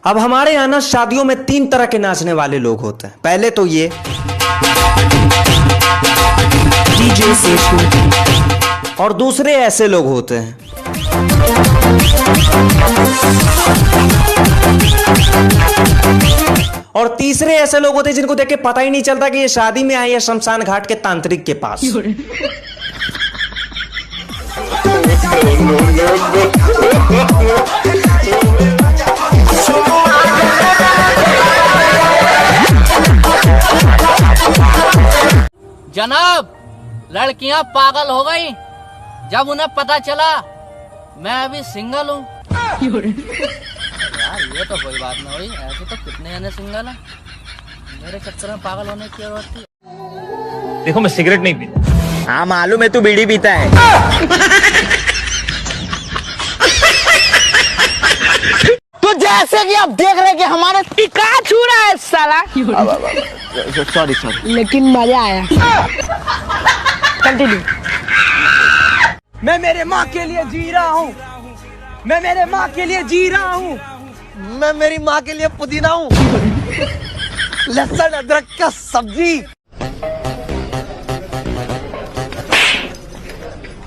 अब हमारे यहाँ ना शादियों में 3 तरह के नाचने वाले लोग होते हैं। पहले तो ये डीजे सेशु, और दूसरे ऐसे लोग होते हैं। और तीसरे ऐसे लोग होते हैं जिनको देख के पता ही नहीं चलता कि ये शादी में आए या शमशान घाट के तांत्रिक के पास। जनाब, लड़कियां पागल हो गई जब उन्हें पता चला मैं अभी सिंगल हूँ। यार ये तो कोई बात ना हुई, ऐसे तो कितने जने सिंगल हैं। मेरे चक्कर में पागल होने की जरूरत थी। देखो मैं सिगरेट नहीं पीता। हाँ मालूम है, तू बीड़ी पीता है। तो जैसे कि आप देख रहे हैं कि हमारा टिका छू रहा है साला। सॉरी लेकिन मजा आया। कंटिन्यू। मैं मेरे माँ के लिए जी रहा हूँ, मैं मेरे माँ के लिए जी रहा हूँ, मैं मेरी माँ के लिए पुदीना हूँ। लहसुन अदरक का सब्जी।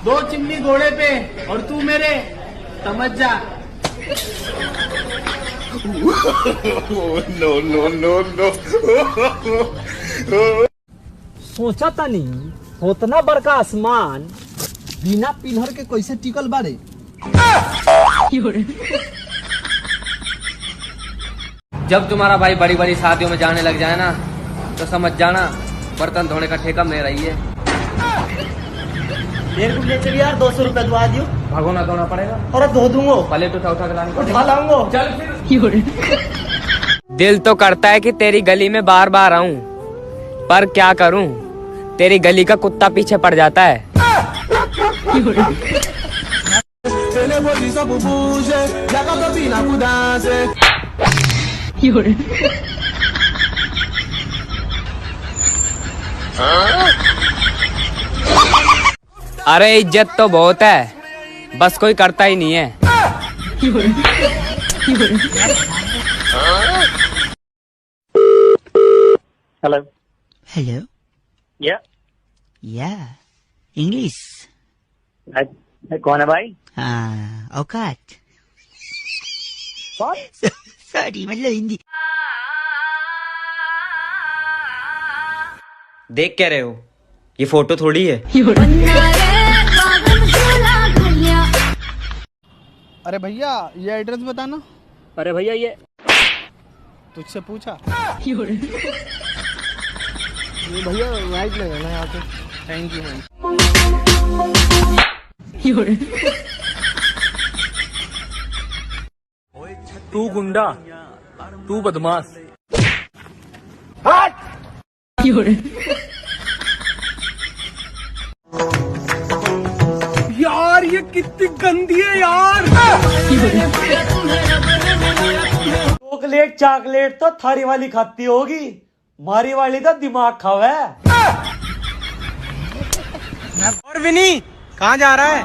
2 चिमनी घोड़े पे और तू मेरे, समझ जा। नो। सोचा था नहीं उतना बड़का आसमान बिना पिलर के कैसे टिकल बारे। जब तुम्हारा भाई बड़ी बड़ी शादियों में जाने लग जाए ना, तो समझ जाना बर्तन धोने का ठेका मेरा ही है। मेरे को ले चल यार, 200 रुपए दुआ दियो। भगोना धोना पड़ेगा और धो दूंगा, प्लेट उठा के लानी उठा लाऊंगा। चल फिर। दिल तो करता है कि तेरी गली में बार बार आऊं, पर क्या करूं, तेरी गली का कुत्ता पीछे पड़ जाता है। अरे इज्जत तो बहुत है, बस कोई करता ही नहीं है। Hello. Hello. Yeah. Yeah. English. कौन है भाई? हाँ, औकात। कौन? सॉरी, मतलब हिंदी। देख क्या रहे हो, ये फोटो थोड़ी है। अरे भैया ये एड्रेस बताना। अरे भैया ये तुझसे पूछा। ये भैया राइट लगाना यहाँ पे। Thank you ma'am. तू गुंडा, तू बदमाश। यार ये कितनी गंदी है यार। चॉकलेट तो थारी वाली खाती होगी, मारी वाली तो दिमाग खावा है। और विनी कहाँ जा रहा है?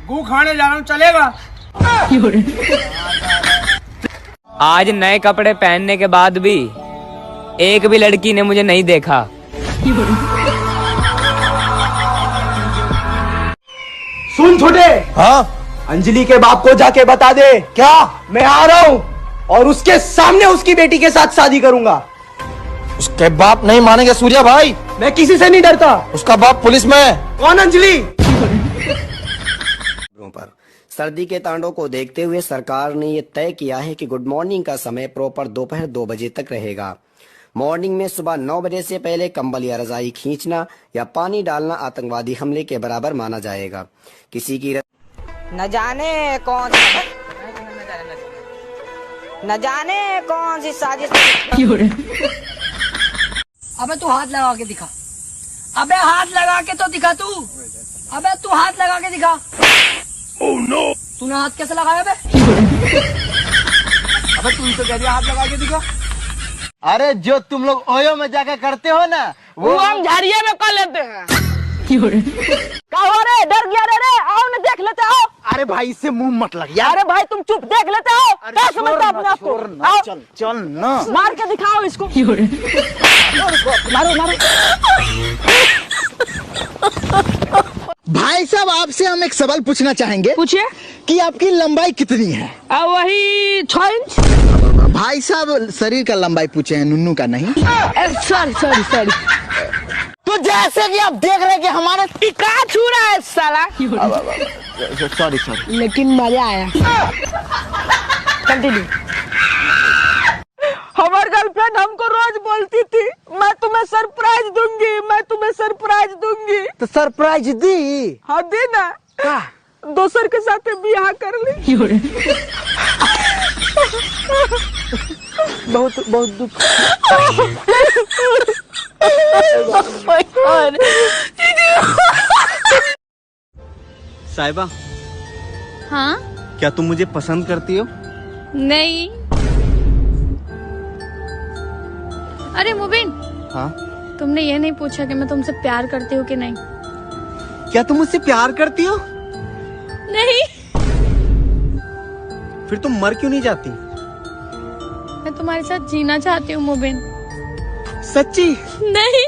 गू खाने जा रहा हूँ, चलेगा? आज नए कपड़े पहनने के बाद भी एक भी लड़की ने मुझे नहीं देखा। सुन छोटे। हाँ? अंजलि के बाप को जाके बता दे क्या मैं आ रहा हूँ, और उसके सामने उसकी बेटी के साथ शादी करूंगा। उसके बाप नहीं मानेंगे सूर्या भाई। मैं किसी से नहीं डरता। उसका बाप पुलिस में है। कौन अंजलि? पर सर्दी के तांडव को देखते हुए सरकार ने ये तय किया है कि गुड मॉर्निंग का समय प्रॉपर दोपहर 2 बजे तक रहेगा। मॉर्निंग में सुबह 9 बजे से पहले कंबल या रजाई खींचना या पानी डालना आतंकवादी हमले के बराबर माना जाएगा। किसी की न जाने कौन सी साजिश। अबे तू हाथ लगा के दिखा। अबे हाथ लगा के तो दिखा तू। अबे तू हाथ लगा के दिखा। Oh no. तूने हाथ कैसे लगाया बे? अबे तू तो कह रही हाथ लगा के दिखा। अरे जो तुम लोग ओयो में जाकर करते हो ना, वो हम झाड़िया में कर लेते हैं। कहो रे, डर गया रे, आओ ना देख लेते आओ। अरे भाई इससे मुंह मत लग यार। अरे भाई तुम चुप, देख लेते आओ। क्या समझता अपने आप को? आओ। चल चल ना, मार के दिखाओ इसको। मारो मारो। भाई साहब आपसे हम एक सवाल पूछना चाहेंगे। पूछिए। कि आपकी लंबाई कितनी है? वही 6 इंच। भाई साहब शरीर का लंबाई पूछे हैं, नुन्नू का नहीं। Sorry sorry sorry. तो जैसे कि आप देख रहे हैं कि हमारे टिका छू रहा है साला। सॉरी सॉरी, लेकिन मजा आया। कंटिन्यू। हमारी गर्लफ्रेंड हमको रोज बोलती थी, मैं तुम्हें सरप्राइज दूंगी, मैं तुम्हें सरप्राइज दूंगी। तो सरप्राइज दी? हाँ दी ना। का? दोसर के साथ बियाह कर ली। बहुत बहुत दुख। साहिबा, हाँ? क्या तुम मुझे पसंद करती हो? नहीं। अरे मुबिन, हाँ? तुमने ये नहीं पूछा कि मैं तुमसे प्यार करती हूँ कि नहीं। क्या तुम मुझसे प्यार करती हो? नहीं। फिर तुम मर क्यों नहीं जाती? मैं तुम्हारे साथ जीना चाहती हूँ मुबिन। सच्ची? नहीं।